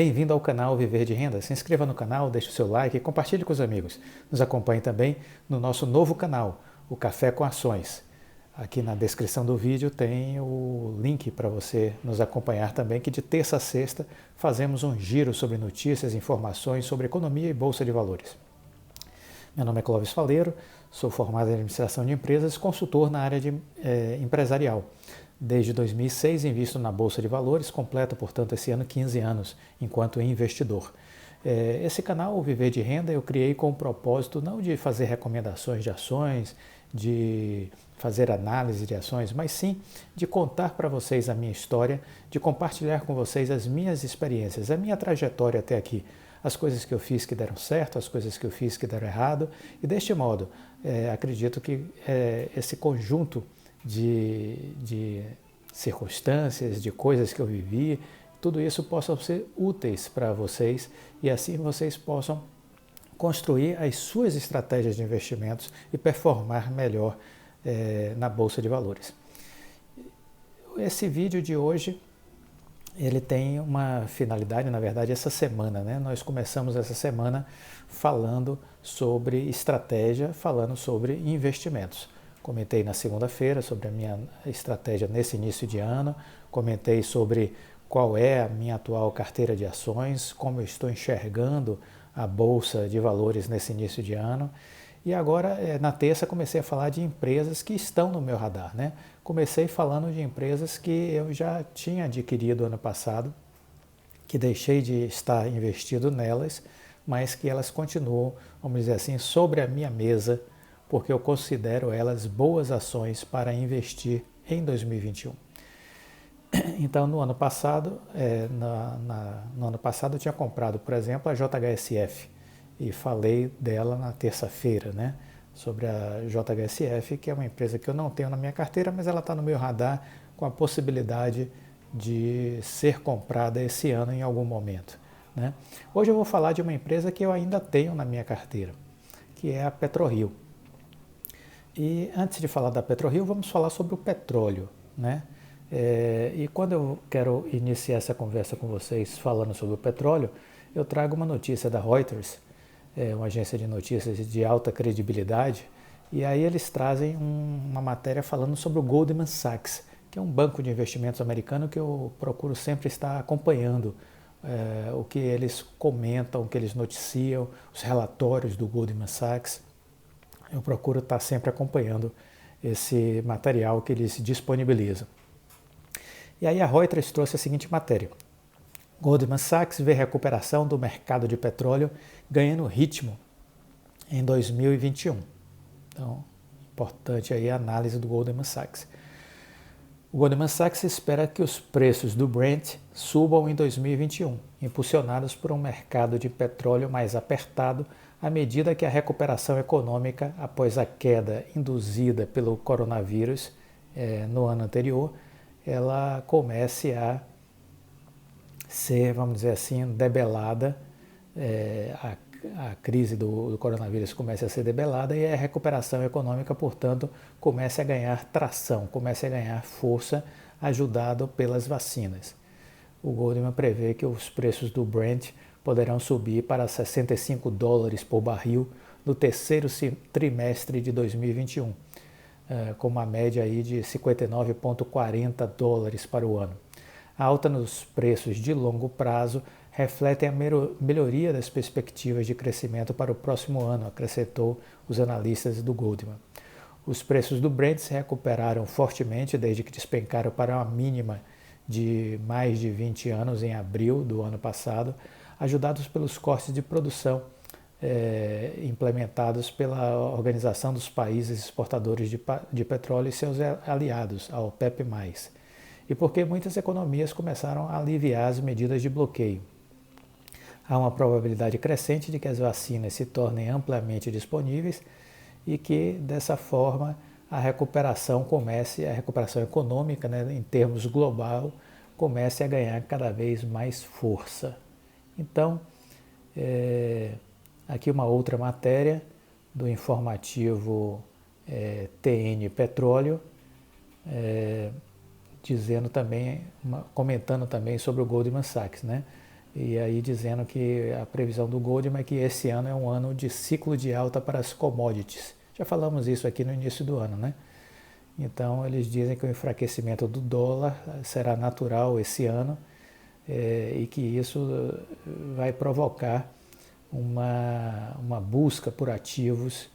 Bem-vindo ao canal Viver de Renda. Se inscreva no canal, deixe o seu like e compartilhe com os amigos. Nos acompanhe também no nosso novo canal, o Café com Ações. Aqui na descrição do vídeo tem o link para você nos acompanhar também, que de terça a sexta fazemos um giro sobre notícias e informações sobre economia e bolsa de valores. Meu nome é Clóvis Faleiro, sou formado em administração de empresas e consultor na área empresarial. Desde 2006 invisto na Bolsa de Valores, completo, portanto, esse ano 15 anos enquanto investidor. Esse canal, o Viver de Renda, eu criei com o propósito não de fazer recomendações de ações, de fazer análise de ações, mas sim de contar para vocês a minha história, de compartilhar com vocês as minhas experiências, a minha trajetória até aqui, as coisas que eu fiz que deram certo, as coisas que eu fiz que deram errado, e deste modo, acredito que esse conjunto de circunstâncias, de coisas que eu vivi, tudo isso possa ser úteis para vocês e assim vocês possam construir as suas estratégias de investimentos e performar melhor na Bolsa de Valores. Esse vídeo de hoje, ele tem uma finalidade, na verdade, essa semana, né? Nós começamos essa semana falando sobre estratégia, falando sobre investimentos. Comentei na segunda-feira sobre a minha estratégia nesse início de ano, comentei sobre qual é a minha atual carteira de ações, como eu estou enxergando a Bolsa de Valores nesse início de ano. E agora, na terça, comecei a falar de empresas que estão no meu radar, né? Comecei falando de empresas que eu já tinha adquirido ano passado, que deixei de estar investido nelas, mas que elas continuam, vamos dizer assim, sobre a minha mesa, porque eu considero elas boas ações para investir em 2021. Então, no ano passado, eu tinha comprado, por exemplo, a JHSF e falei dela na terça-feira, né? Sobre a JHSF, que é uma empresa que eu não tenho na minha carteira, mas ela está no meu radar com a possibilidade de ser comprada esse ano em algum momento, né? Hoje eu vou falar de uma empresa que eu ainda tenho na minha carteira, que é a PetroRio. E antes de falar da PetroRio, vamos falar sobre o petróleo, né? E quando eu quero iniciar essa conversa com vocês falando sobre o petróleo, eu trago uma notícia da Reuters, uma agência de notícias de alta credibilidade, e aí eles trazem uma matéria falando sobre o Goldman Sachs, que é um banco de investimentos americano que eu procuro sempre estar acompanhando o que eles comentam, o que eles noticiam, os relatórios do Goldman Sachs. Eu procuro estar sempre acompanhando esse material que eles disponibilizam. E aí a Reuters trouxe a seguinte matéria: Goldman Sachs vê recuperação do mercado de petróleo ganhando ritmo em 2021. Então, importante aí a análise do Goldman Sachs. O Goldman Sachs espera que os preços do Brent subam em 2021, impulsionados por um mercado de petróleo mais apertado à medida que a recuperação econômica após a queda induzida pelo coronavírus no ano anterior, ela comece a ser, vamos dizer assim, debelada, a crise do coronavírus comece a ser debelada e a recuperação econômica, portanto, comece a ganhar tração, comece a ganhar força, ajudado pelas vacinas. O Goldman prevê que os preços do Brent poderão subir para $65 por barril no terceiro trimestre de 2021, com uma média aí de $59,40 para o ano. A alta nos preços de longo prazo refletem a melhoria das perspectivas de crescimento para o próximo ano, acrescentou os analistas do Goldman. Os preços do Brent se recuperaram fortemente desde que despencaram para uma mínima de mais de 20 anos em abril do ano passado, ajudados pelos cortes de produção implementados pela Organização dos Países Exportadores de Petróleo e seus aliados, a OPEP+, e porque muitas economias começaram a aliviar as medidas de bloqueio. Há uma probabilidade crescente de que as vacinas se tornem amplamente disponíveis e que, dessa forma, a recuperação econômica, né, em termos global, comece a ganhar cada vez mais força. Então, aqui uma outra matéria do informativo TN Petróleo, dizendo também, comentando também sobre o Goldman Sachs, né? e aí dizendo que a previsão do Goldman é que esse ano é um ano de ciclo de alta para as commodities. Já falamos isso aqui no início do ano, né? Então eles dizem que o enfraquecimento do dólar será natural esse ano e que isso vai provocar uma busca por ativos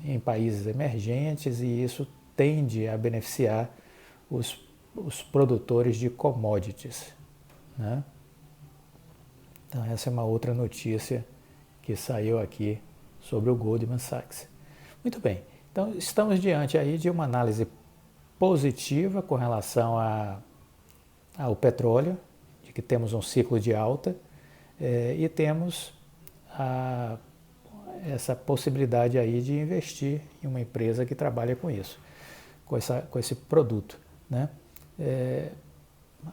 em países emergentes, e isso tende a beneficiar os produtores de commodities, né? Então essa é uma outra notícia que saiu aqui sobre o Goldman Sachs. Muito bem, então estamos diante aí de uma análise positiva com relação ao petróleo, de que temos um ciclo de alta, e temos essa possibilidade aí de investir em uma empresa que trabalha com isso, com esse produto, né?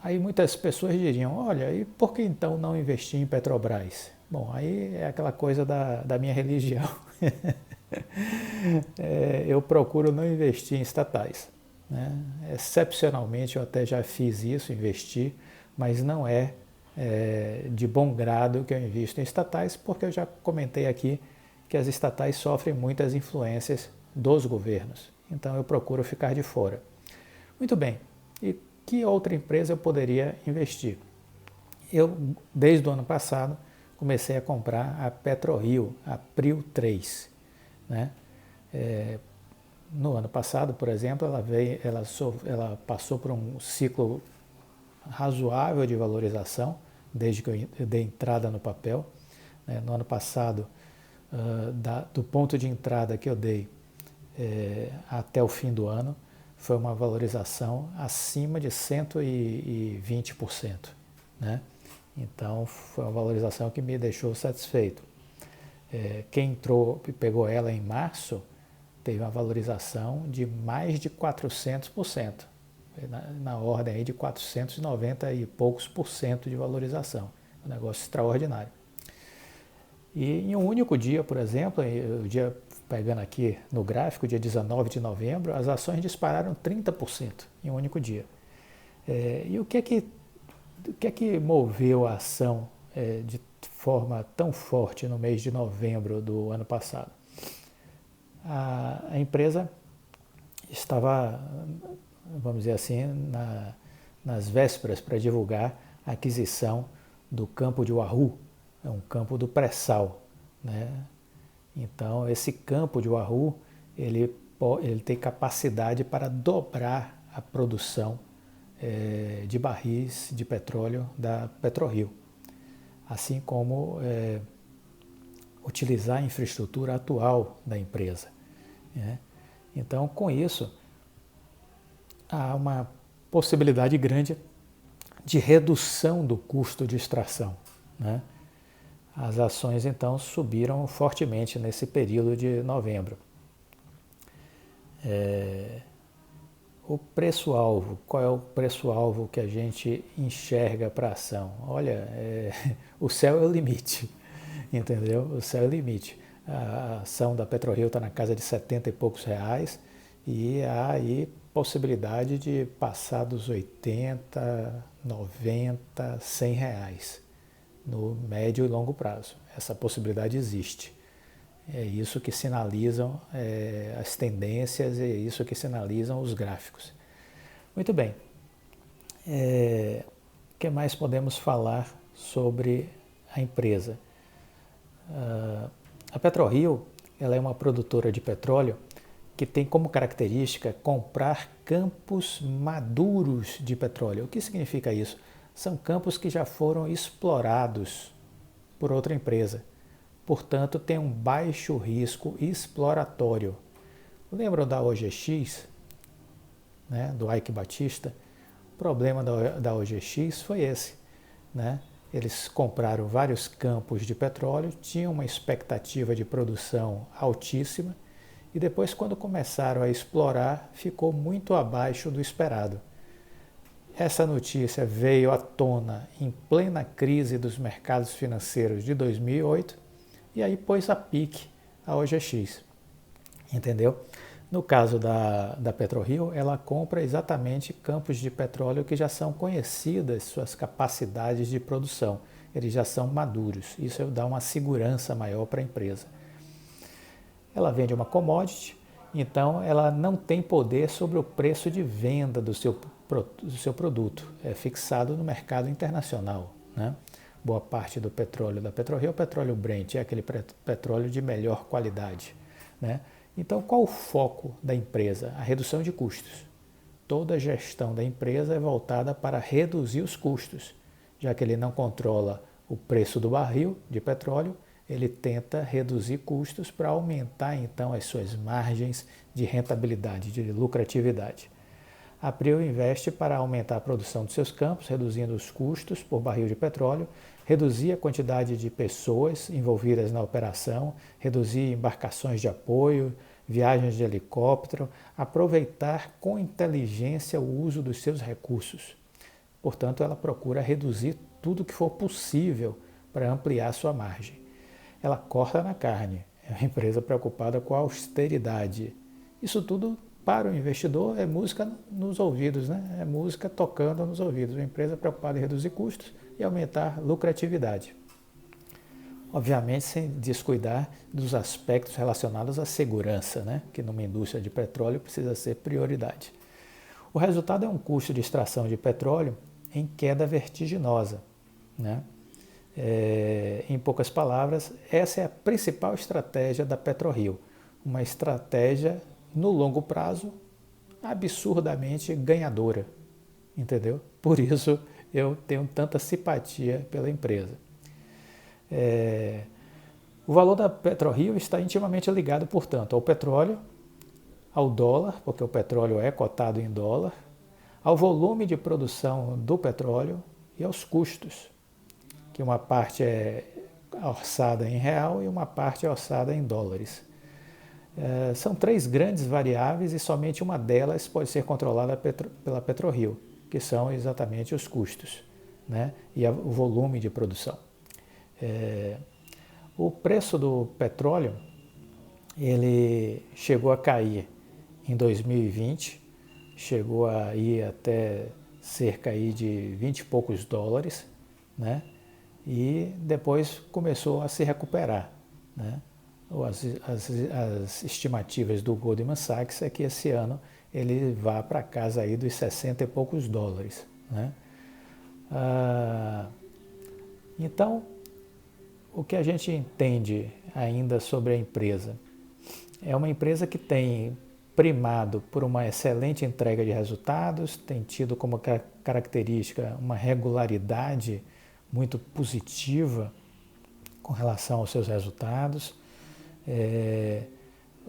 Aí muitas pessoas diriam, olha, e por que então não investir em Petrobras? Bom, aí é aquela coisa da minha religião. Eu procuro não investir em estatais, né? Excepcionalmente eu até já fiz isso, investi, mas não é de bom grado que eu invisto em estatais, porque eu já comentei aqui que as estatais sofrem muitas influências dos governos. Então eu procuro ficar de fora. Muito bem, e que outra empresa eu poderia investir? Eu, desde o ano passado, comecei a comprar a PetroRio, a Prio 3, né? No ano passado, por exemplo, ela passou por um ciclo razoável de valorização, desde que eu dei entrada no papel, né? No ano passado, do ponto de entrada que eu dei até o fim do ano, foi uma valorização acima de 120%, né? Então, foi uma valorização que me deixou satisfeito. Quem entrou e pegou ela em março, teve uma valorização de mais de 400%, na ordem aí de 490 e poucos por cento de valorização. Um negócio extraordinário. E em um único dia, por exemplo, o dia pegando aqui no gráfico, dia 19 de novembro, as ações dispararam 30% em um único dia. E o que é que moveu a ação de forma tão forte no mês de novembro do ano passado? A empresa estava, vamos dizer assim, nas vésperas para divulgar a aquisição do campo de Wahoo, é um campo do pré-sal, né? Então, esse campo de Wahoo, ele tem capacidade para dobrar a produção de barris de petróleo da PetroRio, assim como utilizar a infraestrutura atual da empresa, né? Então, com isso, há uma possibilidade grande de redução do custo de extração, né? As ações, então, subiram fortemente nesse período de novembro. O preço-alvo, qual é o preço-alvo que a gente enxerga para a ação? Olha, o céu é o limite, entendeu? O céu é o limite. A ação da PetroRio está na casa de 70 e poucos reais, e há aí possibilidade de passar dos 80, 90, 100 reais no médio e longo prazo. Essa possibilidade existe. É isso que sinalizam as tendências, e é isso que sinalizam os gráficos. Muito bem. O que mais podemos falar sobre a empresa? A PetroRio, ela é uma produtora de petróleo que tem como característica comprar campos maduros de petróleo. O que significa isso? São campos que já foram explorados por outra empresa. Portanto, tem um baixo risco exploratório. Lembram da OGX, né, do Ike Batista? O problema da OGX foi esse, né? Eles compraram vários campos de petróleo, tinham uma expectativa de produção altíssima, e depois, quando começaram a explorar, ficou muito abaixo do esperado. Essa notícia veio à tona em plena crise dos mercados financeiros de 2008, e aí pôs a pique a OGX, entendeu? No caso da PetroRio, ela compra exatamente campos de petróleo que já são conhecidas suas capacidades de produção, eles já são maduros, isso dá uma segurança maior para a empresa. Ela vende uma commodity, então ela não tem poder sobre o preço de venda do seu produto, é fixado no mercado internacional, né? Boa parte do petróleo da PetroRio é o petróleo Brent, é aquele petróleo de melhor qualidade, né? Então, qual o foco da empresa? A redução de custos. Toda a gestão da empresa é voltada para reduzir os custos, já que ele não controla o preço do barril de petróleo, ele tenta reduzir custos para aumentar então as suas margens de rentabilidade, de lucratividade. A Prio investe para aumentar a produção de seus campos, reduzindo os custos por barril de petróleo, reduzir a quantidade de pessoas envolvidas na operação, reduzir embarcações de apoio, viagens de helicóptero, aproveitar com inteligência o uso dos seus recursos. Portanto, ela procura reduzir tudo que for possível para ampliar sua margem. Ela corta na carne, é uma empresa preocupada com a austeridade. Isso tudo, para o investidor, é música nos ouvidos, né? É música tocando nos ouvidos. Uma empresa preocupada em reduzir custos e aumentar lucratividade. Obviamente, sem descuidar dos aspectos relacionados à segurança, né? Que numa indústria de petróleo precisa ser prioridade. O resultado é um custo de extração de petróleo em queda vertiginosa, né? Em poucas palavras, essa é a principal estratégia da PetroRio, uma estratégia no longo prazo absurdamente ganhadora, entendeu? Por isso eu tenho tanta simpatia pela empresa. O valor da PetroRio está intimamente ligado, portanto, ao petróleo, ao dólar, porque o petróleo é cotado em dólar, ao volume de produção do petróleo e aos custos, que uma parte é orçada em real e uma parte é orçada em dólares. São três grandes variáveis e somente uma delas pode ser controlada pela PetroRio, que são exatamente os custos, né? E o volume de produção. O preço do petróleo ele chegou a cair em 2020, chegou a ir até cerca aí de 20 e poucos dólares, né? E depois começou a se recuperar, né? As estimativas do Goldman Sachs é que esse ano ele vá para casa aí dos 60 e poucos dólares, né? Então, o que a gente entende ainda sobre a empresa? É uma empresa que tem primado por uma excelente entrega de resultados, tem tido como característica uma regularidade muito positiva com relação aos seus resultados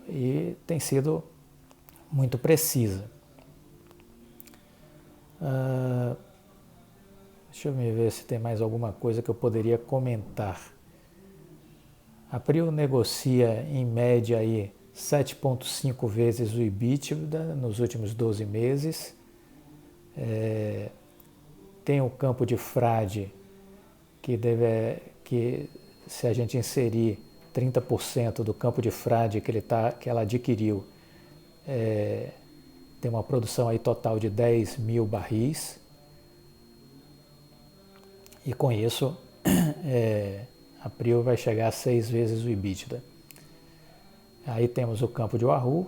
e tem sido muito precisa. Deixa eu ver se tem mais alguma coisa que eu poderia comentar. A Prio negocia em média aí 7,5 vezes o EBITDA nos últimos 12 meses. Tem o campo de frade que se a gente inserir 30% do campo de frade que ela adquiriu, tem uma produção aí total de 10 mil barris. E com isso, a Prio vai chegar a 6 vezes o EBITDA. Aí temos o campo de Wahoo,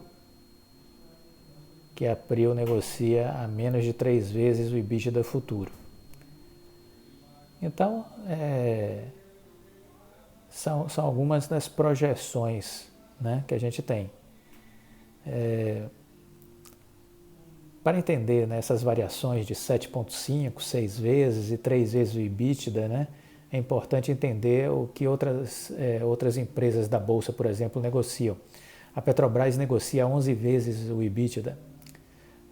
que a Prio negocia a menos de 3 vezes o EBITDA futuro. Então, são algumas das projeções, né, que a gente tem. Para entender, né, essas variações de 7,5, 6 vezes e 3 vezes o EBITDA, né, é importante entender o que outras empresas da Bolsa, por exemplo, negociam. A Petrobras negocia 11 vezes o EBITDA,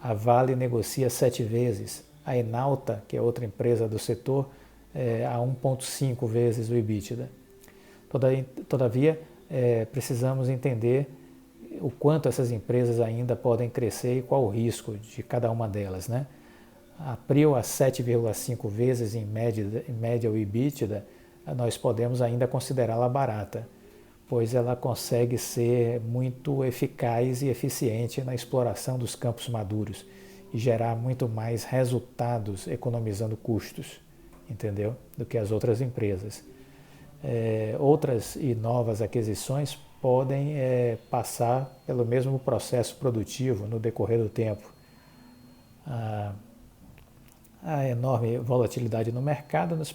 a Vale negocia 7 vezes, a Enalta, que é outra empresa do setor, a 1,5 vezes o EBITDA. Todavia, precisamos entender o quanto essas empresas ainda podem crescer e qual o risco de cada uma delas, né? A Prio a 7,5 vezes em média o EBITDA, nós podemos ainda considerá-la barata, pois ela consegue ser muito eficaz e eficiente na exploração dos campos maduros e gerar muito mais resultados economizando custos, entendeu? Do que as outras empresas. Outras e novas aquisições podem passar pelo mesmo processo produtivo no decorrer do tempo. A enorme volatilidade no mercado nos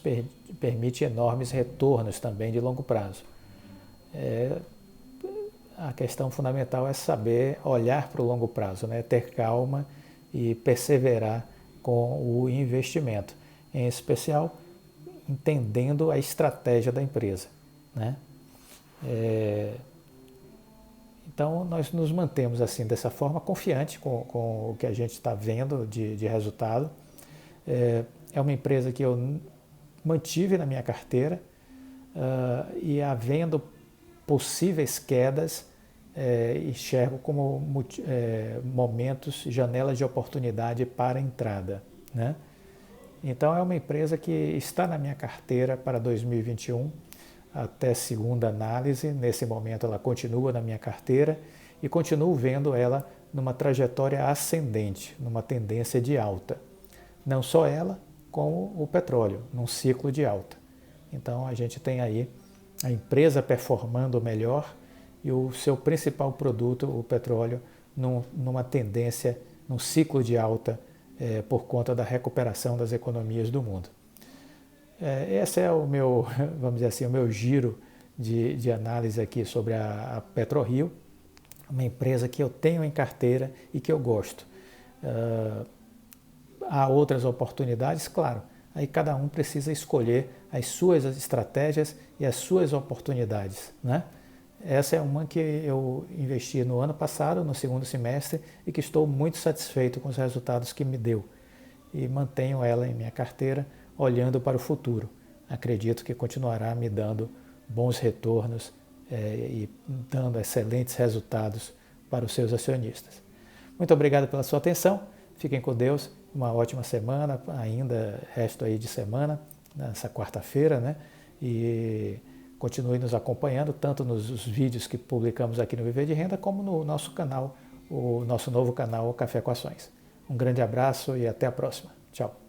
permite enormes retornos também de longo prazo. A questão fundamental é saber olhar para o longo prazo, né? Ter calma e perseverar com o investimento, em especial entendendo a estratégia da empresa, né? Então nós nos mantemos assim dessa forma confiante com o que a gente está vendo de resultado. É uma empresa que eu mantive na minha carteira e havendo possíveis quedas, enxergo como momentos, janelas de oportunidade para entrada, né? Então é uma empresa que está na minha carteira para 2021, até segunda análise. Nesse momento ela continua na minha carteira e continuo vendo ela numa trajetória ascendente, numa tendência de alta. Não só ela, como o petróleo, num ciclo de alta. Então a gente tem aí a empresa performando melhor e o seu principal produto, o petróleo, numa tendência, num ciclo de alta por conta da recuperação das economias do mundo. Esse é o meu, vamos dizer assim, o meu giro de análise aqui sobre a PetroRio, uma empresa que eu tenho em carteira e que eu gosto. Há outras oportunidades, claro, aí cada um precisa escolher as suas estratégias e as suas oportunidades, né? Essa é uma que eu investi no ano passado, no segundo semestre, e que estou muito satisfeito com os resultados que me deu. E mantenho ela em minha carteira, olhando para o futuro. Acredito que continuará me dando bons retornos e dando excelentes resultados para os seus acionistas. Muito obrigado pela sua atenção. Fiquem com Deus. Uma ótima semana, ainda resto aí de semana, nessa quarta-feira, né? E continue nos acompanhando, tanto nos vídeos que publicamos aqui no Viver de Renda, como no nosso canal, o nosso novo canal Café com Ações. Um grande abraço e até a próxima. Tchau.